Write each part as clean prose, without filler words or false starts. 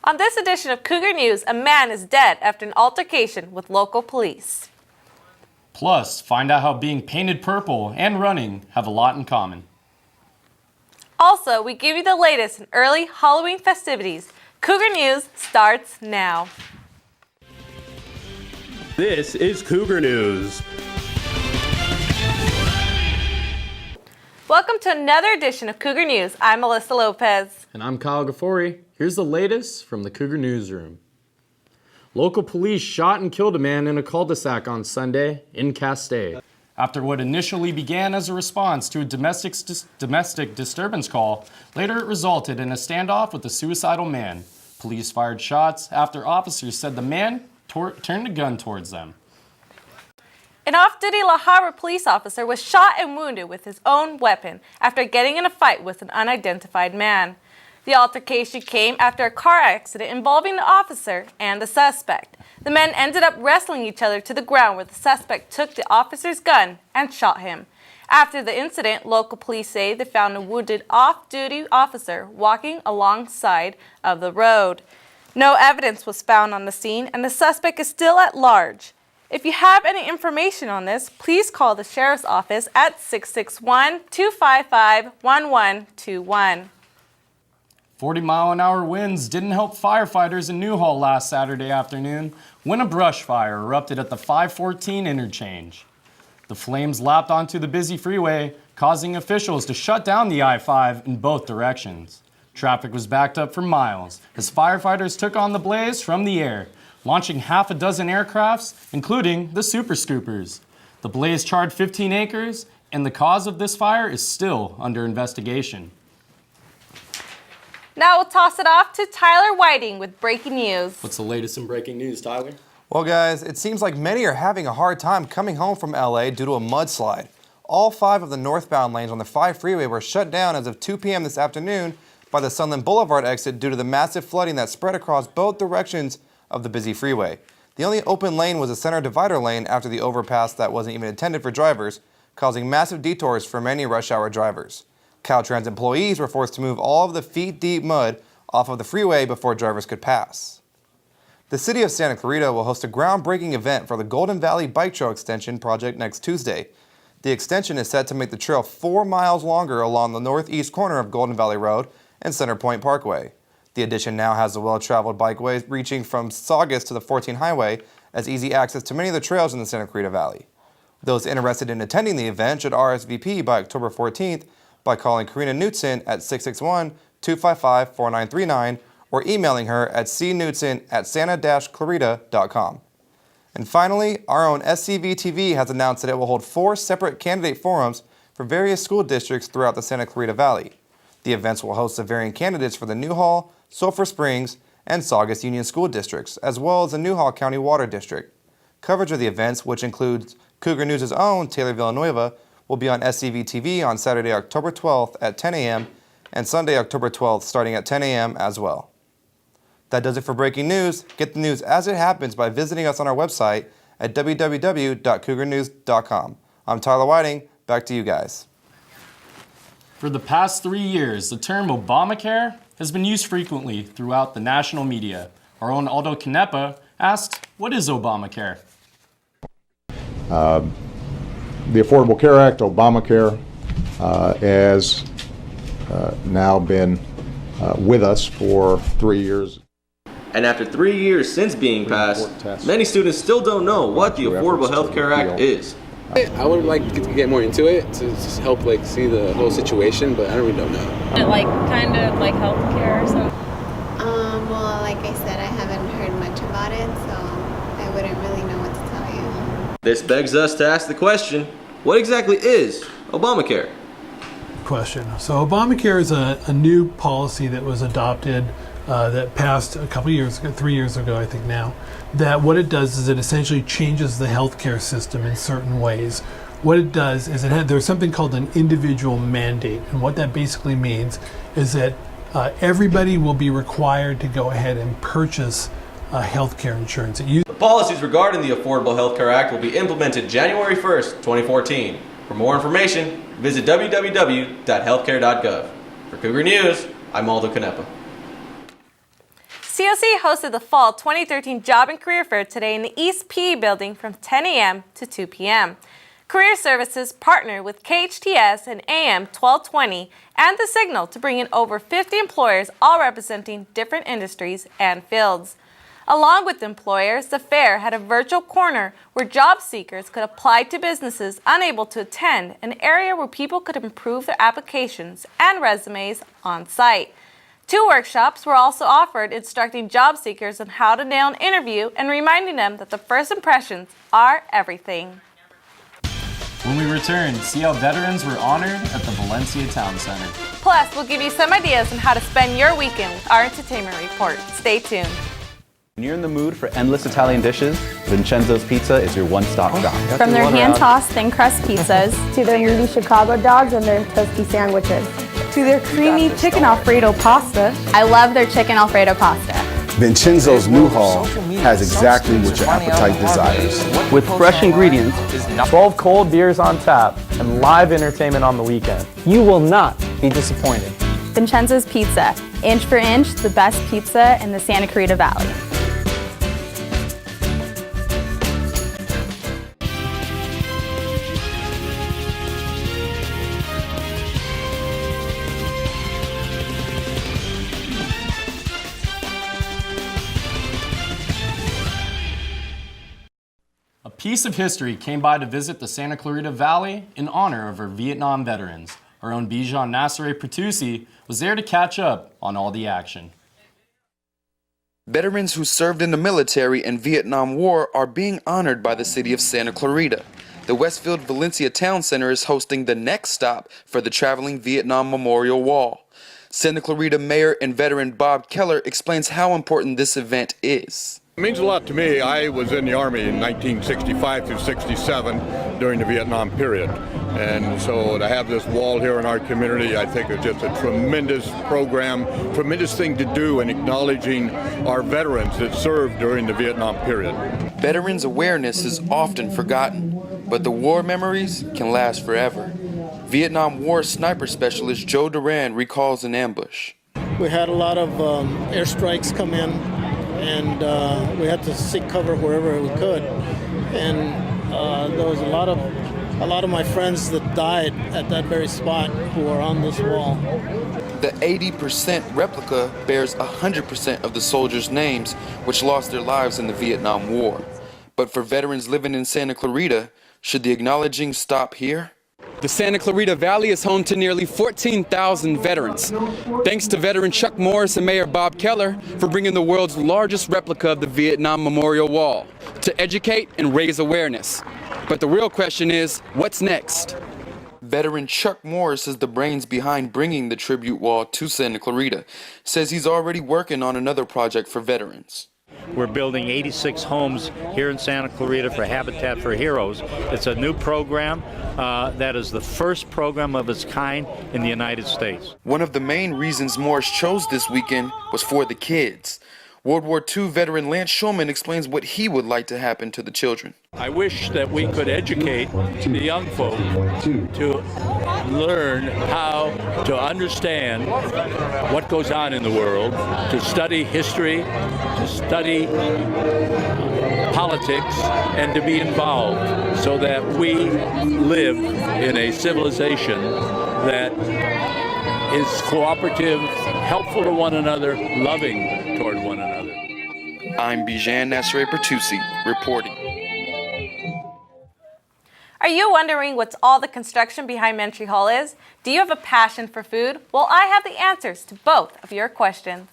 On this edition of Cougar News, a man is dead after an altercation with local police. Plus, find out how being painted purple and running have a lot in common. Also, we give you the latest in early Halloween festivities. Cougar News starts now. This is Cougar News. Welcome to another edition of Cougar News. I'm Melissa Lopez. And I'm Kyle Gaffori. Here's the latest from the Cougar Newsroom. Local police shot and killed a man in a cul-de-sac on Sunday in Castaic. After what initially began as a response to a domestic disturbance call, later it resulted in a standoff with a suicidal man. Police fired shots after officers said the man turned a gun towards them. An off-duty La Habra police officer was shot and wounded with his own weapon after getting in a fight with an unidentified man. The altercation came after a car accident involving the officer and the suspect. The men ended up wrestling each other to the ground where the suspect took the officer's gun and shot him. After the incident, local police say they found a wounded off-duty officer walking alongside of the road. No evidence was found on the scene and the suspect is still at large. If you have any information on this, please call the Sheriff's Office at 661-255-1121. 40-mile-an-hour winds didn't help firefighters in Newhall last Saturday afternoon when a brush fire erupted at the 514 interchange. The flames lapped onto the busy freeway, causing officials to shut down the I-5 in both directions. Traffic was backed up for miles as firefighters took on the blaze from the air, launching half a dozen aircrafts, including the Super Scoopers. The blaze charred 15 acres, and the cause of this fire is still under investigation. Now we'll toss it off to Tyler Whiting with breaking news. What's the latest in breaking news, Tyler? Well, guys, it seems like many are having a hard time coming home from LA due to a mudslide. All 5 of the northbound lanes on the 5 freeway were shut down as of 2 p.m. this afternoon by the Sunland Boulevard exit due to the massive flooding that spread across both directions of the busy freeway. The only open lane was a center divider lane after the overpass that wasn't even intended for drivers, causing massive detours for many rush hour drivers. Caltrans employees were forced to move all of the feet-deep mud off of the freeway before drivers could pass. The city of Santa Clarita will host a groundbreaking event for the Golden Valley Bike Trail Extension project next Tuesday. The extension is set to make the trail 4 miles longer along the northeast corner of Golden Valley Road and Center Point Parkway. The addition now has a well-traveled bikeway reaching from Saugus to the 14 Highway as easy access to many of the trails in the Santa Clarita Valley. Those interested in attending the event should RSVP by October 14th by calling Karina Knutson at 661-255-4939 or emailing her at cknutson@santa-clarita.com. And finally, our own SCV-TV has announced that it will hold 4 separate candidate forums for various school districts throughout the Santa Clarita Valley. The events will host the varying candidates for the Newhall, Sulphur Springs, and Saugus Union School Districts, as well as the Newhall County Water District. Coverage of the events, which includes Cougar News' own Taylor Villanueva, will be on SCV-TV on Saturday, October 12th at 10 a.m. and Sunday, October 12th starting at 10 a.m. as well. That does it for breaking news. Get the news as it happens by visiting us on our website at www.cougarnews.com. I'm Tyler Whiting. Back to you guys. For the past 3 years, the term Obamacare has been used frequently throughout the national media. Our own Aldo Canepa asked, what is Obamacare? The Affordable Care Act, Obamacare, has now been with us for 3 years. And after 3 years since being passed, many students still don't know what the Affordable Health Care Act is. I would like to get more into it to just help see the whole situation, but I really don't know. Kind of like healthcare or something? Well, like I said, I haven't heard much about it, so I wouldn't really know what to tell you. This begs us to ask the question, what exactly is Obamacare? So Obamacare is a new policy that was adopted that passed a couple years ago, 3 years ago, I think now, that what it does is it essentially changes the healthcare system in certain ways. What it does is there's something called an individual mandate, and what that basically means is that everybody will be required to go ahead and purchase healthcare insurance. The policies regarding the Affordable Health Care Act will be implemented January 1st, 2014. For more information, visit www.healthcare.gov. For Cougar News, I'm Aldo Canepa. COC hosted the Fall 2013 Job and Career Fair today in the East PE building from 10 a.m. to 2 p.m. Career Services partnered with KHTS and AM 1220 and The Signal to bring in over 50 employers, all representing different industries and fields. Along with employers, the fair had a virtual corner where job seekers could apply to businesses unable to attend, an area where people could improve their applications and resumes on site. 2 workshops were also offered, instructing job seekers on how to nail an interview and reminding them that the first impressions are everything. When we return, see how veterans were honored at the Valencia Town Center. Plus, we'll give you some ideas on how to spend your weekend with our entertainment report. Stay tuned. When you're in the mood for endless Italian dishes, Vincenzo's Pizza is your one-stop shop. From their hand-tossed thin crust pizzas, to their meaty Chicago dogs and their toasty sandwiches, to their creamy chicken Alfredo pasta. I love their chicken Alfredo pasta. Vincenzo's New Hall has exactly what your appetite desires. With fresh ingredients, 12 cold beers on tap, and live entertainment on the weekend, you will not be disappointed. Vincenzo's Pizza, inch for inch, the best pizza in the Santa Clarita Valley. A piece of history came by to visit the Santa Clarita Valley in honor of our Vietnam veterans. Our own Bijan Nassere Pertusi was there to catch up on all the action. Veterans who served in the military and Vietnam War are being honored by the city of Santa Clarita. The Westfield Valencia Town Center is hosting the next stop for the traveling Vietnam Memorial Wall. Santa Clarita Mayor and veteran Bob Keller explains how important this event is. It means a lot to me. I was in the Army in 1965 through 67 during the Vietnam period. And so to have this wall here in our community, I think is just a tremendous program, tremendous thing to do in acknowledging our veterans that served during the Vietnam period. Veterans awareness is often forgotten, but the war memories can last forever. Vietnam War sniper specialist Joe Duran recalls an ambush. We had a lot of airstrikes come in, and we had to seek cover wherever we could. And there was a lot of my friends that died at that very spot who are on this wall. The 80% replica bears 100% of the soldiers' names which lost their lives in the Vietnam War. But for veterans living in Santa Clarita, should the acknowledging stop here? The Santa Clarita Valley is home to nearly 14,000 veterans. Thanks to veteran Chuck Morris and Mayor Bob Keller for bringing the world's largest replica of the Vietnam Memorial Wall to educate and raise awareness. But the real question is, what's next? Veteran Chuck Morris is the brains behind bringing the tribute wall to Santa Clarita. Says he's already working on another project for veterans. We're building 86 homes here in Santa Clarita for Habitat for Heroes. It's a new program that is the first program of its kind in the United States. One of the main reasons Morris chose this weekend was for the kids. World War II veteran Lance Schulman explains what he would like to happen to the children. I wish that we could educate the young folk to learn how to understand what goes on in the world, to study history, to study politics, and to be involved so that we live in a civilization that is cooperative, helpful to one another, loving toward one another. I'm Bijan Nassere Pertusi, reporting. Are you wondering what's all the construction behind Mentry Hall is? Do you have a passion for food? Well, I have the answers to both of your questions.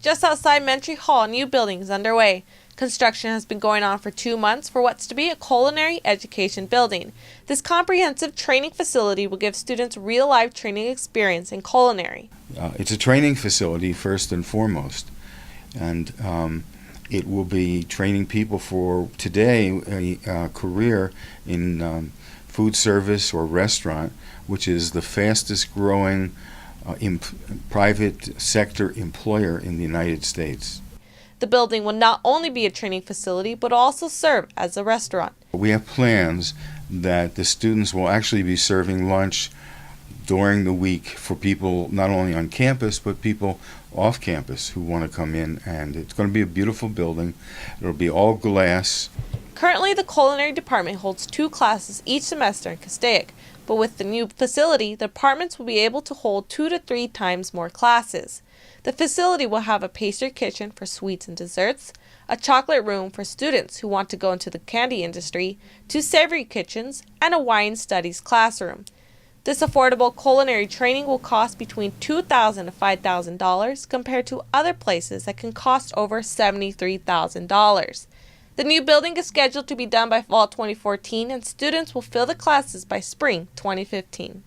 Just outside Mentry Hall, a new building is underway. Construction has been going on for 2 months for what's to be a culinary education building. This comprehensive training facility will give students real-life training experience in culinary. It's a training facility first and foremost, and it will be training people for today a career in food service or restaurant, which is the fastest growing private sector employer in the United States. The building will not only be a training facility, but also serve as a restaurant. We have plans that the students will actually be serving lunch during the week for people not only on campus but people off campus who want to come in. And it's going to be a beautiful building. It'll be all glass. Currently, the culinary department holds 2 classes each semester in Castaic, but with the new facility, the departments will be able to hold 2 to 3 times more classes. The facility will have a pastry kitchen for sweets and desserts, a chocolate room for students who want to go into the candy industry, 2 savory kitchens, and a wine studies classroom. This affordable culinary training will cost between $2,000 to $5,000 compared to other places that can cost over $73,000. The new building is scheduled to be done by fall 2014, and students will fill the classes by spring 2015.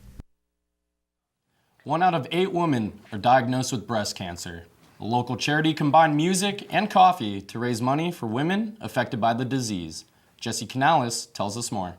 1 out of 8 women are diagnosed with breast cancer. A local charity combined music and coffee to raise money for women affected by the disease. Jesse Canales tells us more.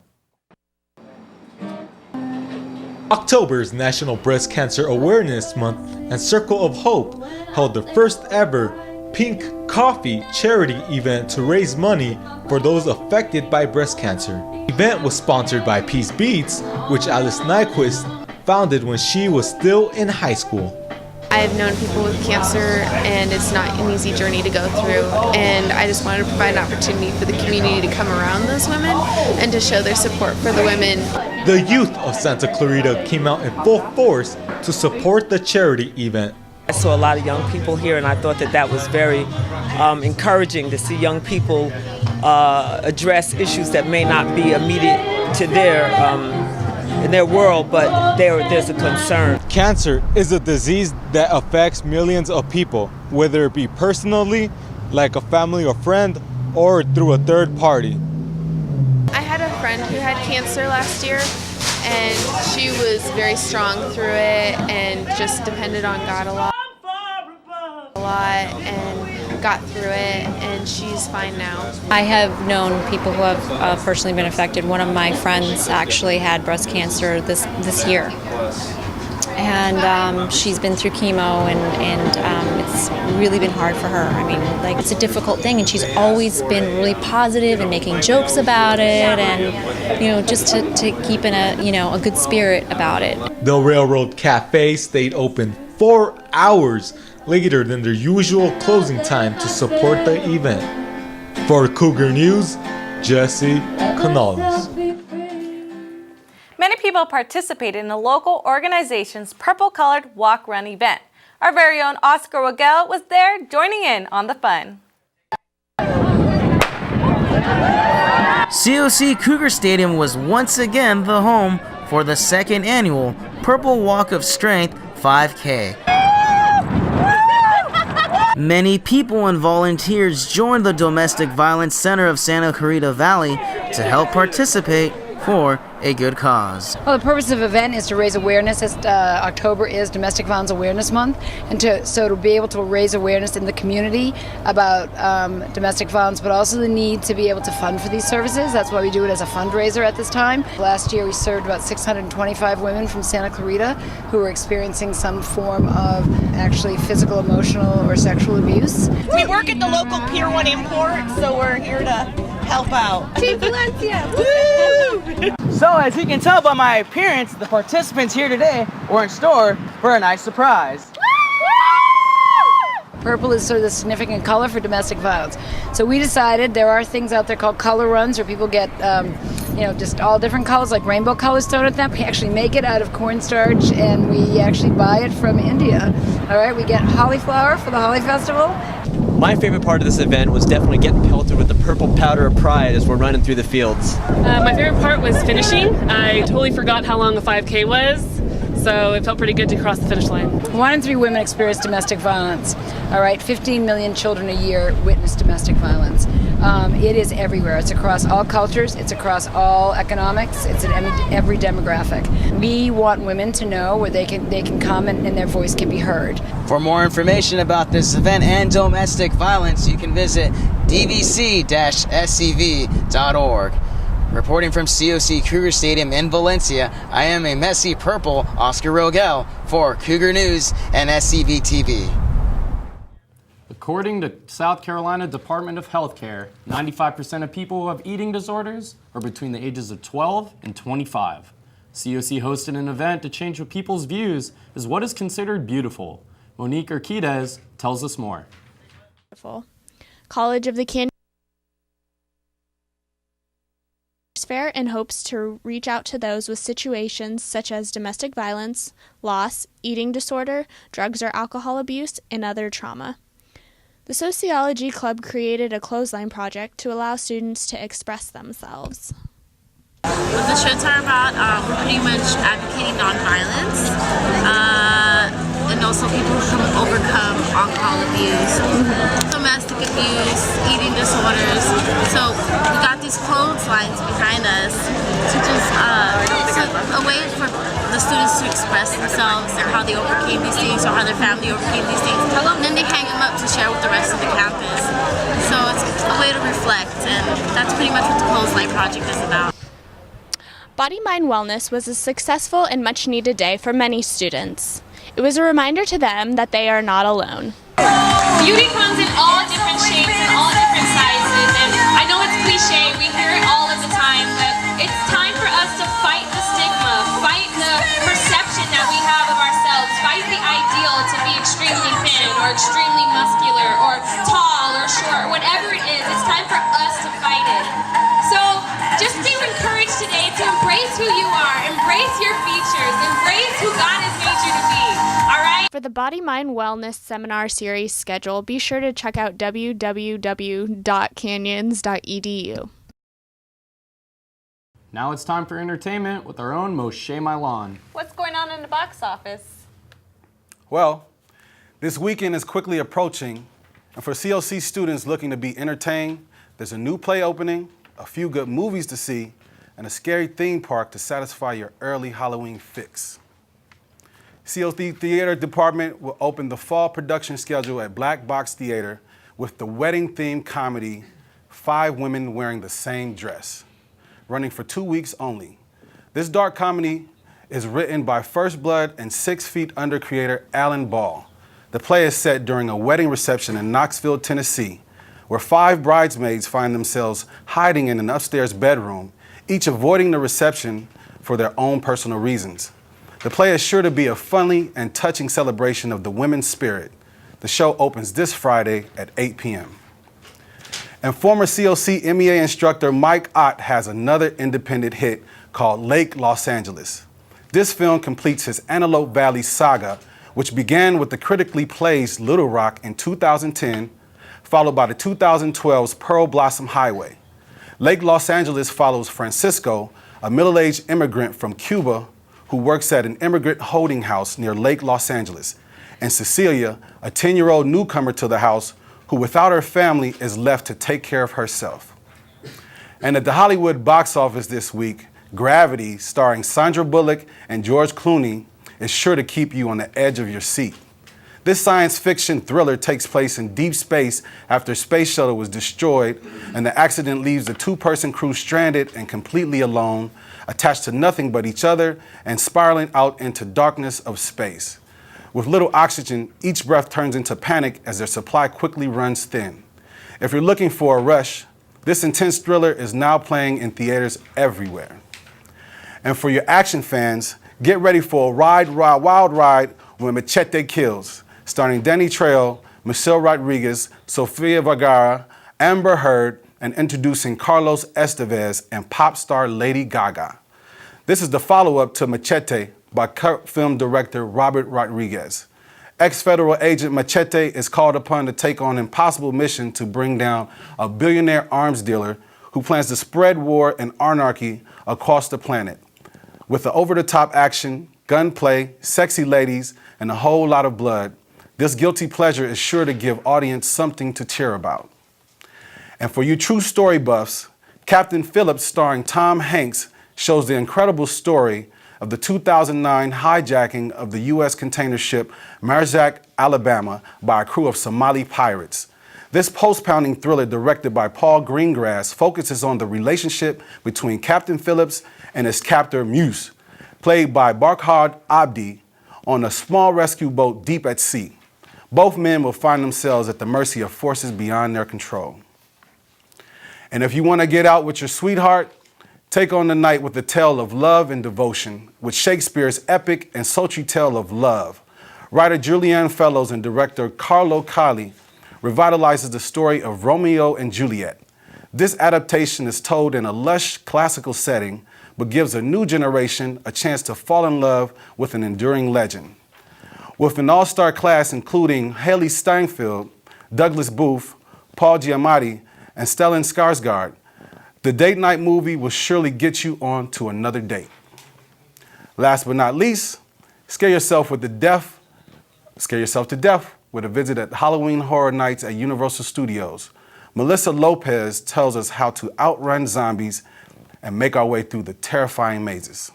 October's National Breast Cancer Awareness Month and Circle of Hope held the first ever Pink Coffee charity event to raise money for those affected by breast cancer. The event was sponsored by Peace Beats, which Alice Nyquist founded when she was still in high school. I've known people with cancer, and it's not an easy journey to go through, and I just wanted to provide an opportunity for the community to come around those women and to show their support for the women. The youth of Santa Clarita came out in full force to support the charity event. I saw a lot of young people here, and I thought that was very encouraging to see young people address issues that may not be immediate to in their world, but there's a concern. Cancer is a disease that affects millions of people, whether it be personally, like a family or friend, or through a third party. I had a friend who had cancer last year, and she was very strong through it and just depended on God a lot and got through it, and she's fine now. I have known people who have personally been affected. One of my friends actually had breast cancer this year, and she's been through chemo, and it's really been hard for her. I mean, like, it's a difficult thing, and she's always been really positive and making jokes about it, and just to keep in a good spirit about it. The Railroad Cafe stayed open 4 hours later than their usual closing time to support the event. For Cougar News, Jesse Canales. Many people participated in the local organization's purple-colored walk-run event. Our very own Oscar Rogel was there joining in on the fun. COC Cougar Stadium was once again the home for the 2nd annual Purple Walk of Strength 5K. Many people and volunteers joined the Domestic Violence Center of Santa Clarita Valley to help participate for a good cause. Well, the purpose of the event is to raise awareness, as October is Domestic Violence Awareness Month, and to be able to raise awareness in the community about domestic violence, but also the need to be able to fund for these services. That's why we do it as a fundraiser at this time. Last year we served about 625 women from Santa Clarita who were experiencing some form of actually physical, emotional, or sexual abuse. We work at the local Pier 1 Import, so we're here to help out. Team Valencia! Woo! So, as you can tell by my appearance, the participants here today were in store for a nice surprise. Purple is sort of the significant color for domestic violence. So we decided there are things out there called color runs where people get, just all different colors, like rainbow colors thrown at them. We actually make it out of cornstarch, and we actually buy it from India. All right, we get cauliflower for the Holly Festival. My favorite part of this event was definitely getting pelted with the purple powder of pride as we're running through the fields. My favorite part was finishing. I totally forgot how long the 5K was, so it felt pretty good to cross the finish line. 1 in 3 women experience domestic violence. All right, 15 million children a year witness domestic violence. It is everywhere. It's across all cultures. It's across all economics. It's in every demographic. We want women to know where they can come and their voice can be heard. For more information about this event and domestic violence, you can visit dvc-scv.org. Reporting from COC Cougar Stadium in Valencia, I am a messy purple Oscar Rogel for Cougar News and SCV TV. According to South Carolina Department of Health Care, 95% of people who have eating disorders are between the ages of 12 and 25. COC hosted an event to change people's views as what is considered beautiful. Monique Urquidez tells us more. College of the Canyon Fair in hopes to reach out to those with situations such as domestic violence, loss, eating disorder, drugs or alcohol abuse, and other trauma. The Sociology Club created a clothesline project to allow students to express themselves. What the shirts are about, we're pretty much advocating nonviolence, and also people who can overcome alcohol abuse, domestic abuse, eating disorders. So we got these clotheslines behind us to just a way for the students to express themselves or how they overcame these things or how their family overcame these things. And then they hang them up to share with the rest of the campus. So it's a way to reflect, and that's pretty much what the clothesline project is about. Body Mind Wellness was a successful and much needed day for many students. It was a reminder to them that they are not alone. Beauty comes in all different shapes and all different sizes, and I know it's cliche, we hear it all of the time, but it's time for us to fight the stigma, fight the perception that we have of ourselves, fight the ideal to be extremely thin or extremely muscular or tall or short, whatever it is, it's time for us to fight it. So just be encouraged today to embrace who you are, embrace your features, embrace who God has made you to be, all right? For the Body Mind Wellness Seminar Series schedule, be sure to check out www.canyons.edu. Now it's time for entertainment with our own Moshe Milan. What's going on in the box office? Well, this weekend is quickly approaching, and for COC students looking to be entertained, there's a new play opening, a few good movies to see, and a scary theme park to satisfy your early Halloween fix. COC Theater Department will open the fall production schedule at Black Box Theater with the wedding-themed comedy 5 Women Wearing the Same Dress, running for 2 weeks only. This dark comedy is written by First Blood and 6 Feet Under creator Alan Ball. The play is set during a wedding reception in Knoxville, Tennessee, where 5 bridesmaids find themselves hiding in an upstairs bedroom, each avoiding the reception for their own personal reasons. The play is sure to be a funny and touching celebration of the women's spirit. The show opens this Friday at 8 p.m. And former COC MEA instructor Mike Ott has another independent hit called Lake Los Angeles. This film completes his Antelope Valley saga, which began with the critically praised Little Rock in 2010, followed by the 2012's Pearl Blossom Highway. Lake Los Angeles follows Francisco, a middle-aged immigrant from Cuba who works at an immigrant holding house near Lake Los Angeles, and Cecilia, a 10-year-old newcomer to the house who without her family is left to take care of herself. And at the Hollywood box office this week, Gravity, starring Sandra Bullock and George Clooney, is sure to keep you on the edge of your seat. This science fiction thriller takes place in deep space after a space shuttle was destroyed and the accident leaves the 2-person crew stranded and completely alone, attached to nothing but each other and spiraling out into darkness of space. With little oxygen, each breath turns into panic as their supply quickly runs thin. If you're looking for a rush, this intense thriller is now playing in theaters everywhere. And for your action fans, get ready for a wild ride when Machete Kills, starring Danny Trejo, Michelle Rodriguez, Sofia Vergara, Amber Heard, and introducing Carlos Estevez and pop star Lady Gaga. This is the follow-up to Machete by cult film director Robert Rodriguez. Ex-federal agent Machete is called upon to take on an impossible mission to bring down a billionaire arms dealer who plans to spread war and anarchy across the planet. With the over-the-top action, gunplay, sexy ladies, and a whole lot of blood, this guilty pleasure is sure to give audience something to cheer about. And for you true story buffs, Captain Phillips, starring Tom Hanks, shows the incredible story of the 2009 hijacking of the U.S. container ship Marjack, Alabama, by a crew of Somali pirates. This post-pounding thriller, directed by Paul Greengrass, focuses on the relationship between Captain Phillips and his captor Muse, played by Barkhad Abdi, on a small rescue boat deep at sea. Both men will find themselves at the mercy of forces beyond their control. And if you want to get out with your sweetheart, take on the night with a tale of love and devotion with Shakespeare's epic and sultry tale of love. Writer Julianne Fellows and director Carlo Colley revitalizes the story of Romeo and Juliet. This adaptation is told in a lush classical setting, but gives a new generation a chance to fall in love with an enduring legend. With an all-star cast including Haley Steinfeld, Douglas Booth, Paul Giamatti, and Stellan Skarsgård, the date night movie will surely get you on to another date. Last but not least, scare yourself to death with a visit at Halloween Horror Nights at Universal Studios. Melissa Lopez tells us how to outrun zombies and make our way through the terrifying mazes.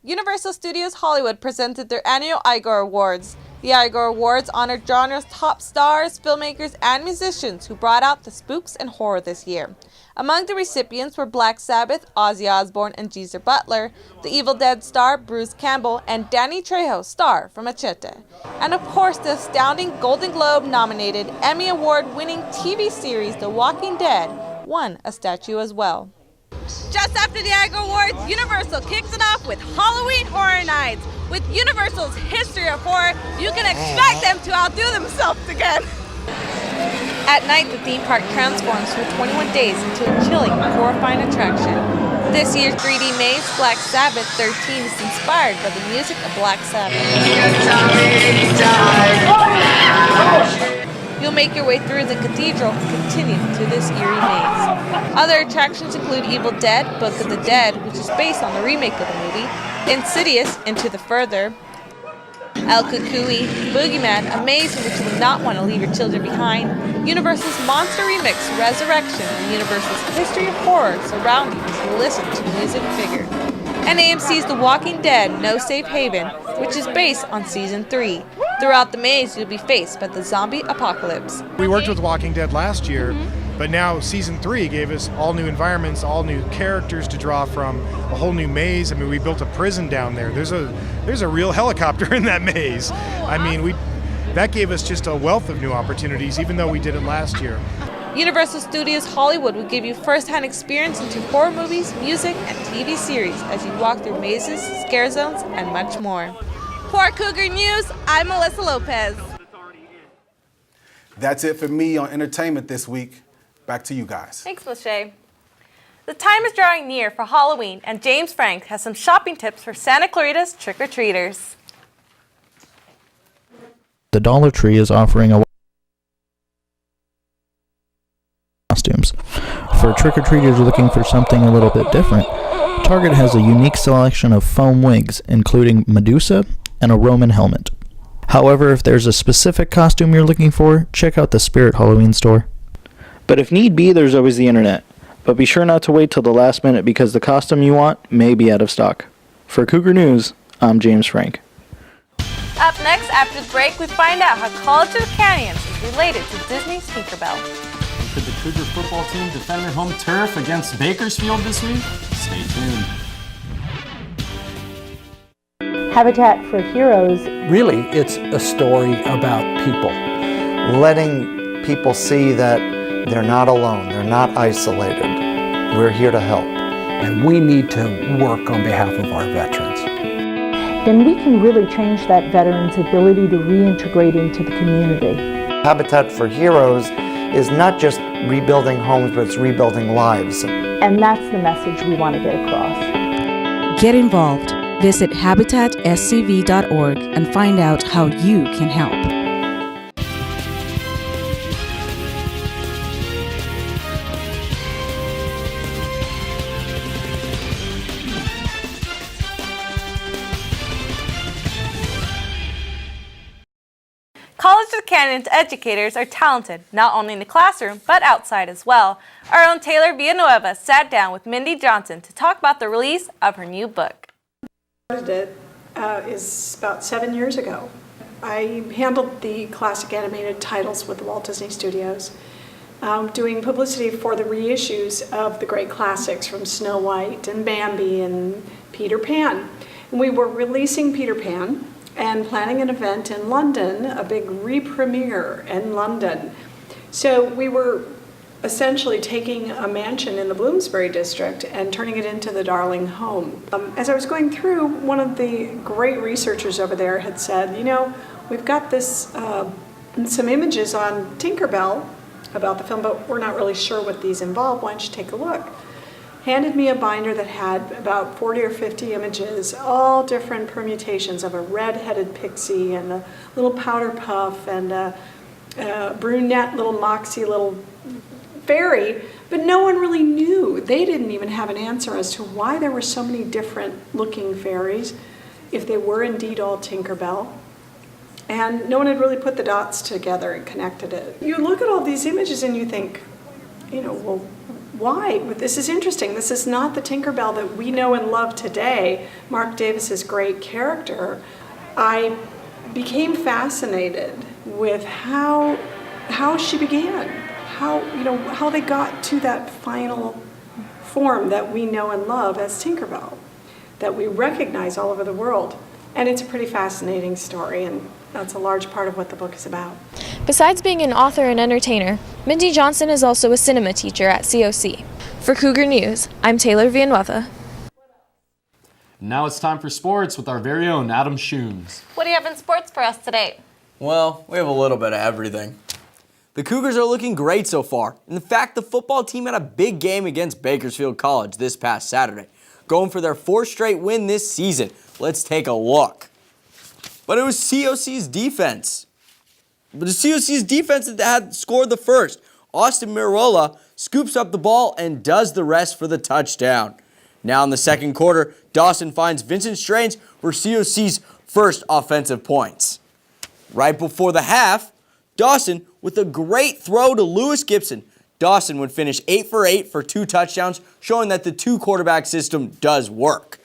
Universal Studios Hollywood presented their annual Igor Awards. The Igor Awards honored genre's top stars, filmmakers, and musicians who brought out the spooks and horror this year. Among the recipients were Black Sabbath, Ozzy Osbourne, and Geezer Butler, The Evil Dead star Bruce Campbell, and Danny Trejo, star from Machete. And of course, the astounding Golden Globe-nominated, Emmy Award-winning TV series The Walking Dead won a statue as well. Just after the Igor Awards, Universal kicks it off with Halloween Horror Nights. With Universal's history of horror, you can expect them to outdo themselves again. At night, the theme park transforms for 21 days into a chilling, horrifying attraction. This year's 3D maze, Black Sabbath 13, is inspired by the music of Black Sabbath. You'll make your way through the cathedral and continue to this eerie maze. Other attractions include Evil Dead, Book of the Dead, which is based on the remake of the movie, Insidious, Into the Further, El Cucuy, Boogeyman, a maze in which you will not want to leave your children behind, Universal's Monster Remix, Resurrection, and Universal's History of Horror surround you as you listen to the music figure. And AMC's The Walking Dead, No Safe Haven, which is based on Season 3. Throughout the maze, you'll be faced by the zombie apocalypse. We worked with Walking Dead last year, but now Season 3 gave us all new environments, all new characters to draw from, a whole new maze. I mean, we built a prison down there. There's a real helicopter in that maze. I mean, that gave us just a wealth of new opportunities, even though we did it last year. Universal Studios Hollywood will give you first-hand experience into horror movies, music, and TV series as you walk through mazes, scare zones, and much more. For Cougar News, I'm Melissa Lopez. That's it for me on entertainment this week. Back to you guys. Thanks, Lachey. The time is drawing near for Halloween, and James Frank has some shopping tips for Santa Clarita's trick-or-treaters. The Dollar Tree is offering a costumes. For trick-or-treaters looking for something a little bit different, Target has a unique selection of foam wigs, including Medusa and a Roman helmet. However, if there's a specific costume you're looking for, check out the Spirit Halloween store. But if need be, there's always the internet. But be sure not to wait till the last minute because the costume you want may be out of stock. For Cougar News, I'm James Frank. Up next, after the break, we find out how College of the Canyons is related to Disney's Tinkerbell. Could the Cougar football team defend their home turf against Bakersfield this week? Stay tuned. Habitat for Heroes. Really, it's a story about people. Letting people see that they're not alone, they're not isolated. We're here to help. And we need to work on behalf of our veterans. Then we can really change that veteran's ability to reintegrate into the community. Habitat for Heroes is not just rebuilding homes, but it's rebuilding lives. And that's the message we want to get across. Get involved. Visit habitatscv.org and find out how you can help. College of the Canyons educators are talented, not only in the classroom, but outside as well. Our own Taylor Villanueva sat down with Mindy Johnson to talk about the release of her new book. It is about 7 years ago. I handled the classic animated titles with the Walt Disney Studios, doing publicity for the reissues of the great classics from Snow White and Bambi and Peter Pan. And we were releasing Peter Pan and planning an event in London, a big re-premiere in London. So we were essentially taking a mansion in the Bloomsbury district and turning it into the Darling home. As I was going through, one of the great researchers over there had said, you know, we've got this, some images on Tinkerbell about the film, but we're not really sure what these involve. Why don't you take a look? Handed me a binder that had about 40 or 50 images, all different permutations of a red-headed pixie and a little powder puff and a brunette little moxie little fairy, but no one really knew. They didn't even have an answer as to why there were so many different looking fairies, if they were indeed all Tinkerbell. And no one had really put the dots together and connected it. You look at all these images and you think, you know, well, why? This is interesting. This is not the Tinkerbell that we know and love today, Mark Davis's great character. I became fascinated with how she began, how they got to that final form that we know and love as Tinkerbell, that we recognize all over the world. And it's a pretty fascinating story, and that's a large part of what the book is about. Besides being an author and entertainer, Mindy Johnson is also a cinema teacher at COC. For Cougar News, I'm Taylor Villanueva. Now it's time for sports with our very own Adam Schooms. What do you have in sports for us today? Well, we have a little bit of everything. The Cougars are looking great so far. In fact, the football team had a big game against Bakersfield College this past Saturday, going for their 4th straight win this season. Let's take a look. But it was COC's defense. But it's COC's defense that had scored the first. Austin Mirola scoops up the ball and does the rest for the touchdown. Now in the second quarter, Dawson finds Vincent Strange for COC's first offensive points. Right before the half, Dawson with a great throw to Lewis Gibson. Dawson would finish 8 for 8 for 2 touchdowns, showing that the 2-quarterback system does work.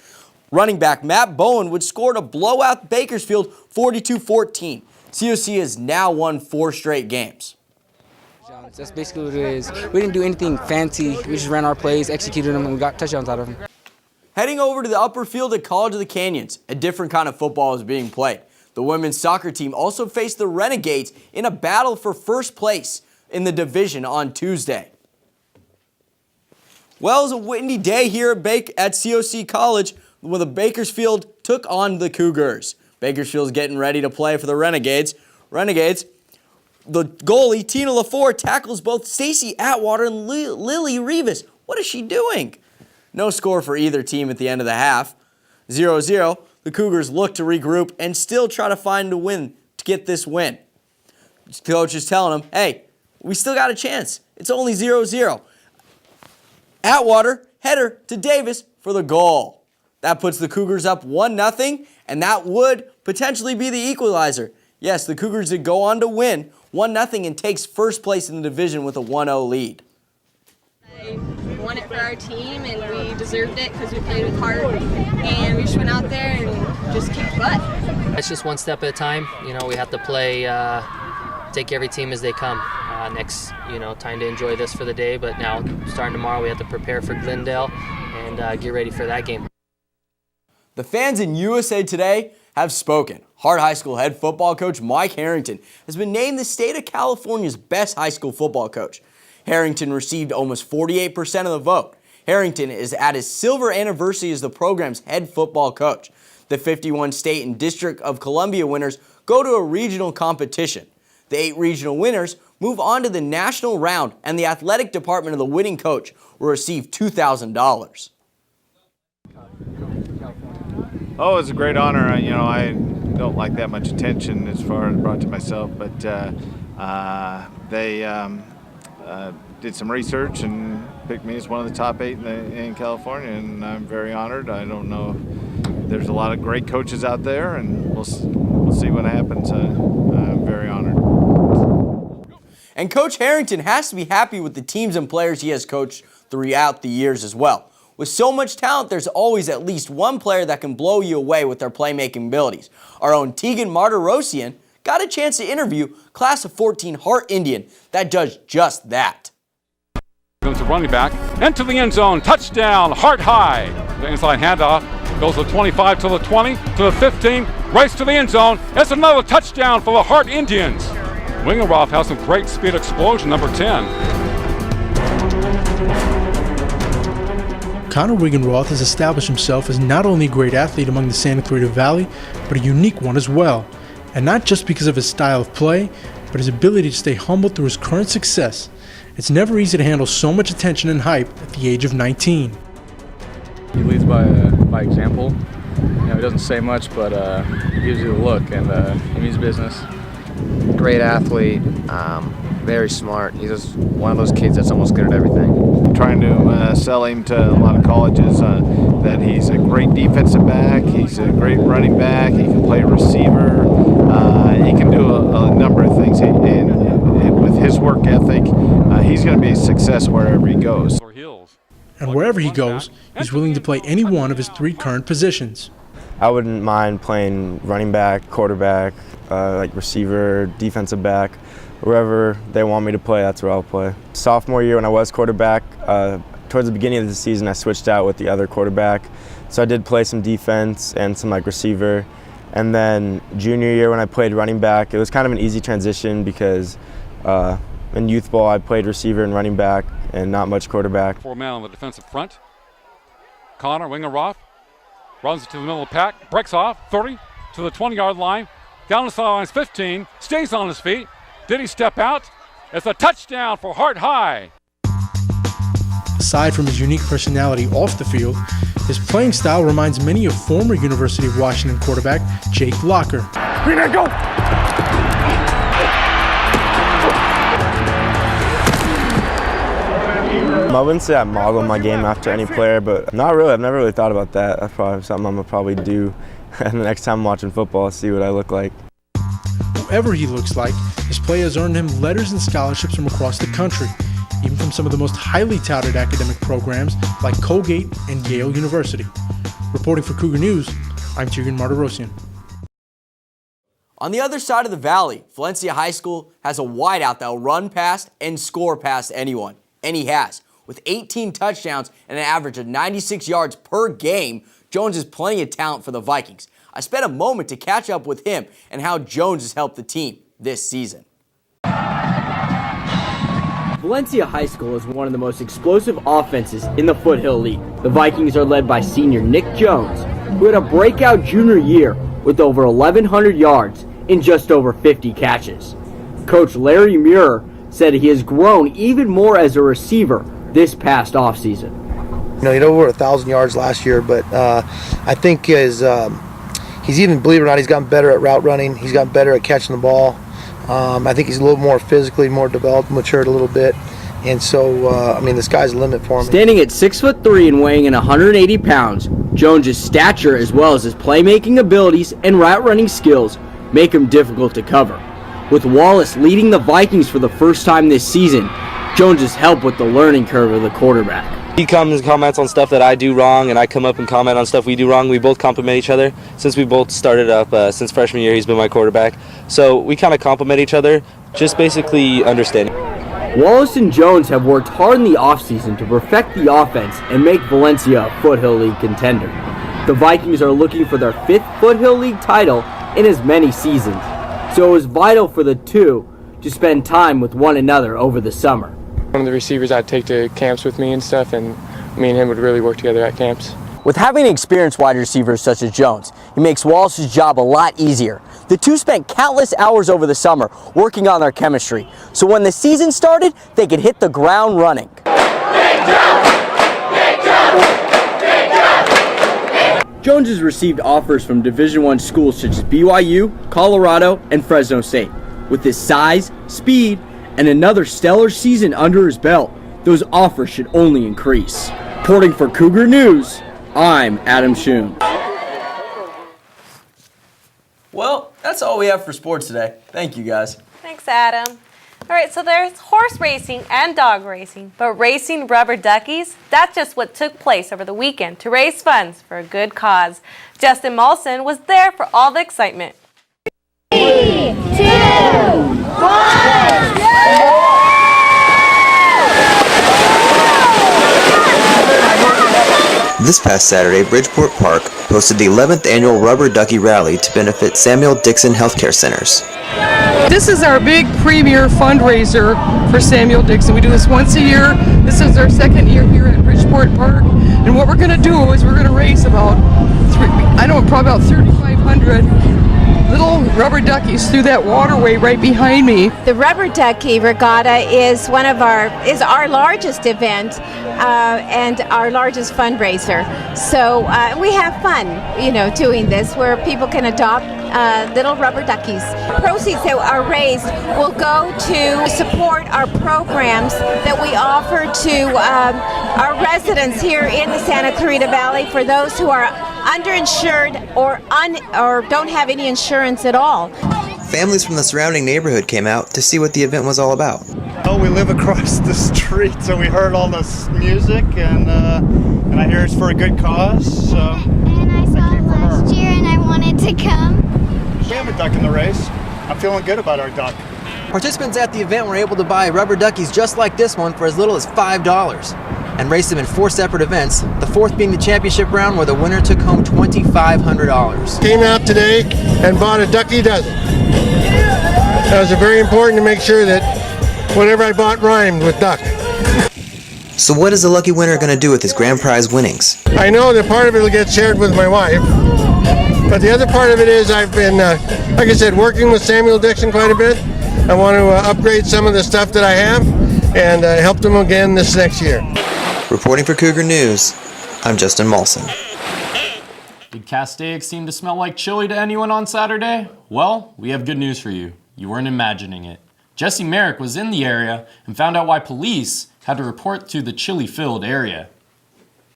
Running back Matt Bowen would score to blow out Bakersfield 42-14. COC has now won 4 straight games. That's basically what it is. We didn't do anything fancy. We just ran our plays, executed them, and we got touchdowns out of them. Heading over to the upper field at College of the Canyons, a different kind of football is being played. The women's soccer team also faced the Renegades in a battle for first place in the division on Tuesday. Well, it was a windy day here at COC College when the Bakersfield took on the Cougars. Bakersfield's getting ready to play for the Renegades. The goalie, Tina LaFour, tackles both Stacy Atwater and Lily Rivas. What is she doing? No score for either team at the end of the half. 0-0. The Cougars look to regroup and still try to find a win to get this win. Coach is telling them, hey, we still got a chance. It's only 0-0. Atwater, header to Davis for the goal. That puts the Cougars up 1-0, and that would potentially be the equalizer. Yes, the Cougars did go on to win 1-0 and takes first place in the division with a 1-0 lead. We won it for our team, and we deserved it because we played with heart, and we just went out there and just kicked butt. It's just one step at a time. You know, we have to play, take every team as they come. Next, time to enjoy this for the day, but now starting tomorrow, we have to prepare for Glendale and get ready for that game. The fans in USA Today have spoken. Hart High School head football coach Mike Harrington has been named the state of California's best high school football coach. Harrington received almost 48% of the vote. Harrington is at his silver anniversary as the program's head football coach. The 51 state and District of Columbia winners go to a regional competition. The 8 regional winners move on to the national round, and the athletic department of the winning coach will receive $2,000. Oh, it's a great honor. I don't like that much attention as far as brought to myself, but they did some research and picked me as one of the top 8 in California, and I'm very honored. I don't know. There's a lot of great coaches out there, and we'll see what happens. I'm very honored. And Coach Harrington has to be happy with the teams and players he has coached throughout the years as well. With so much talent, there's always at least one player that can blow you away with their playmaking abilities. Our own Tegan Martirosian got a chance to interview Class of 14 Hart Indian that does just that. Comes the running back into the end zone, touchdown, Hart High. The inside handoff goes to the 25 to the 20 to the 15, race to the end zone. It's another touchdown for the Hart Indians. Wingeroff has some great speed explosion, number 10. Connor Wigenroth has established himself as not only a great athlete among the Santa Clarita Valley, but a unique one as well. And not just because of his style of play, but his ability to stay humble through his current success. It's never easy to handle so much attention and hype at the age of 19. He leads by example. He doesn't say much, but he gives you the look, and he means business. Great athlete, very smart. He's just one of those kids that's almost good at everything. Trying to sell him to a lot of colleges that he's a great defensive back, he's a great running back, he can play receiver, he can do a number of things. And with his work ethic, he's going to be a success wherever he goes. And wherever he goes, he's willing to play any one of his 3 current positions. I wouldn't mind playing running back, quarterback, like receiver, defensive back. Wherever they want me to play, that's where I'll play. Sophomore year when I was quarterback, towards the beginning of the season I switched out with the other quarterback. So I did play some defense and some like receiver. And then junior year when I played running back, it was kind of an easy transition because in youth ball I played receiver and running back and not much quarterback. 4-man on the defensive front. Connor Wigenroth runs to the middle of the pack, breaks off, 30 to the 20-yard line, down the sidelines 15, stays on his feet. Did he step out? It's a touchdown for Hart High. Aside from his unique personality off the field, his playing style reminds many of former University of Washington quarterback Jake Locker. Here they go! I wouldn't say I model my game after any player, but not really. I've never really thought about that. That's probably something I'm going to probably do the next time I'm watching football, see what I look like. Whoever he looks like, his play has earned him letters and scholarships from across the country, even from some of the most highly touted academic programs like Colgate and Yale University. Reporting for Cougar News, I'm Tegan Martirosyan. On the other side of the valley, Valencia High School has a wideout that will run past and score past anyone, and he has. With 18 touchdowns and an average of 96 yards per game, Jones is plenty of talent for the Vikings. I spent a moment to catch up with him and how Jones has helped the team this season. Valencia High School is one of the most explosive offenses in the Foothill League. The Vikings are led by senior Nick Jones, who had a breakout junior year with over 1,100 yards and just over 50 catches. Coach Larry Muir said he has grown even more as a receiver this past offseason. He had over 1,000 yards last year, but I think he's even, believe it or not, he's gotten better at route running. He's gotten better at catching the ball. I think he's a little more physically more developed, matured a little bit. And so, the sky's the limit for him. Standing at 6'3" and weighing in 180 pounds, Jones' stature as well as his playmaking abilities and route running skills make him difficult to cover. With Wallace leading the Vikings for the first time this season, Jones has helped with the learning curve of the quarterback. He comes and comments on stuff that I do wrong, and I come up and comment on stuff we do wrong. We both compliment each other. Since we both started up, since freshman year, he's been my quarterback. So we kind of compliment each other, just basically understanding. Wallace and Jones have worked hard in the offseason to perfect the offense and make Valencia a Foothill League contender. The Vikings are looking for their 5th Foothill League title in as many seasons, so it was vital for the two to spend time with one another over the summer. One of the receivers I'd take to camps with me and stuff, and me and him would really work together at camps. With having experienced wide receivers such as Jones, it makes Wallace's job a lot easier. The two spent countless hours over the summer working on their chemistry, so when the season started, they could hit the ground running. Jones has received offers from Division I schools such as BYU, Colorado, and Fresno State. With his size, speed, and another stellar season under his belt, those offers should only increase. Reporting for Cougar News, I'm Adam Schoon. Well, that's all we have for sports today. Thank you, guys. Thanks, Adam. All right, so there's horse racing and dog racing, but racing rubber duckies, that's just what took place over the weekend to raise funds for a good cause. Justin Molson was there for all the excitement. 3, 2, 1, This past Saturday, Bridgeport Park hosted the 11th annual Rubber Ducky Rally to benefit Samuel Dixon Healthcare Centers. This is our big premier fundraiser for Samuel Dixon. We do this once a year. This is our second year here at Bridgeport Park. And what we're going to do is we're going to race about, probably about 3,500 little rubber duckies through that waterway right behind me. The Rubber Ducky Regatta is our largest event and our largest fundraiser. So we have fun, doing this, where people can adopt little rubber duckies. Proceeds that are raised will go to support our programs that we offer to our residents here in the Santa Clarita Valley for those who are underinsured or don't have any insurance at all. Families from the surrounding neighborhood came out to see what the event was all about. Oh, we live across the street, so we heard all this music, and I hear it's for a good cause. So. And I saw it last year, and I wanted to come. We have a duck in the race. I'm feeling good about our duck. Participants at the event were able to buy rubber duckies just like this one for as little as $5 and race them in 4 separate events, the 4th being the championship round where the winner took home $2,500. Came out today and bought a ducky dozen. That was very important to make sure that whatever I bought rhymed with duck. So what is the lucky winner going to do with his grand prize winnings? I know that part of it will get shared with my wife, but the other part of it is I've been, like I said, working with Samuel Dixon quite a bit. I want to upgrade some of the stuff that I have and help them again this next year. Reporting for Cougar News, I'm Justin Malson. Did Castaic seem to smell like chili to anyone on Saturday? Well, we have good news for you. You weren't imagining it. Jesse Merrick was in the area and found out why police had to report to the chili-filled area.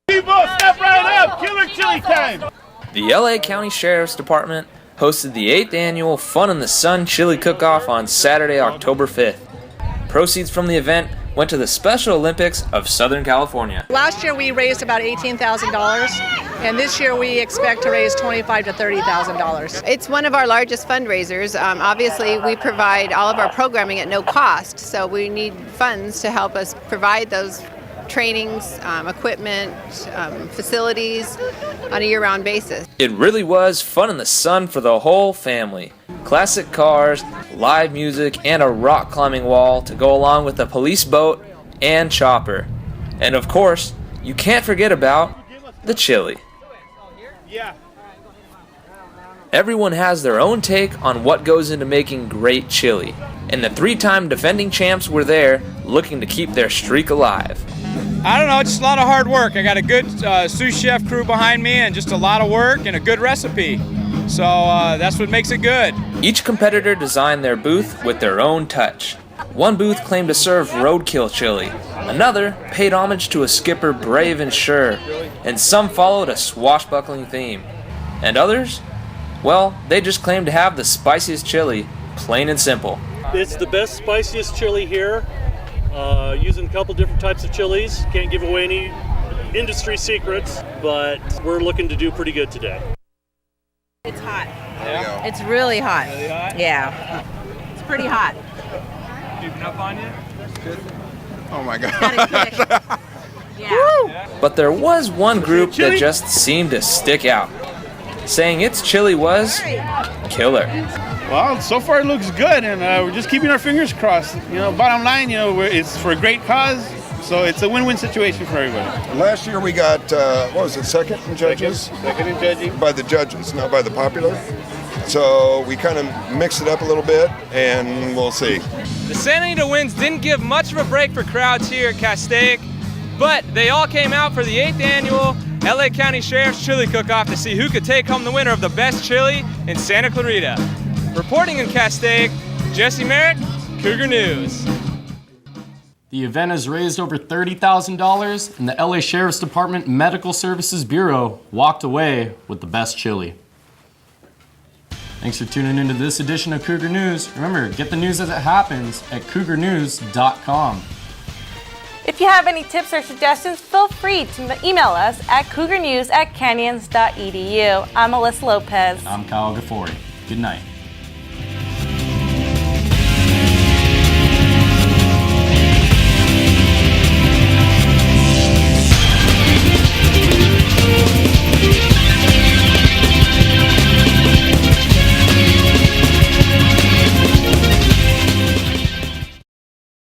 People, step right up! Killer chili time! The LA County Sheriff's Department hosted the 8th annual Fun in the Sun Chili Cook-Off on Saturday, October 5th. Proceeds from the event went to the Special Olympics of Southern California. Last year we raised about $18,000, and this year we expect to raise $25,000 to $30,000. It's one of our largest fundraisers. Obviously, we provide all of our programming at no cost, so we need funds to help us provide those trainings, equipment, facilities on a year-round basis. It really was fun in the sun for the whole family. Classic cars, live music, and a rock climbing wall to go along with a police boat and chopper. And of course, you can't forget about the chili. Everyone has their own take on what goes into making great chili, and the 3-time defending champs were there looking to keep their streak alive. I don't know, just a lot of hard work. I got a good sous chef crew behind me and just a lot of work and a good recipe. So that's what makes it good. Each competitor designed their booth with their own touch. One booth claimed to serve roadkill chili. Another paid homage to a skipper brave and sure. And some followed a swashbuckling theme. And others? Well, they just claimed to have the spiciest chili, plain and simple. It's the best, spiciest chili here. Using a couple different types of chilies. Can't give away any industry secrets, but we're looking to do pretty good today. It's hot. It's really hot. Really hot? Yeah. It's pretty hot. Keeping up on you? Good. Oh my God. Yeah. But there was one group that just seemed to stick out, saying its chili was killer. Well, so far it looks good, and we're just keeping our fingers crossed. Bottom line, it's for a great cause, so it's a win-win situation for everybody. Last year we got, second in judges? Second in judging. By the judges, not by the popular. So we kind of mixed it up a little bit, and we'll see. The Santa Anita winds didn't give much of a break for crowds here at Castaic, but they all came out for the 8th annual LA County Sheriff's Chili Cook-Off to see who could take home the winner of the best chili in Santa Clarita. Reporting in Castaic, Jesse Merrick, Cougar News. The event has raised over $30,000, and the LA Sheriff's Department Medical Services Bureau walked away with the best chili. Thanks for tuning into this edition of Cougar News. Remember, get the news as it happens at cougarnews.com. If you have any tips or suggestions, feel free to email us at cougarnews@canyons.edu. I'm Alyssa Lopez. I'm Kyle Gaffori. Good night.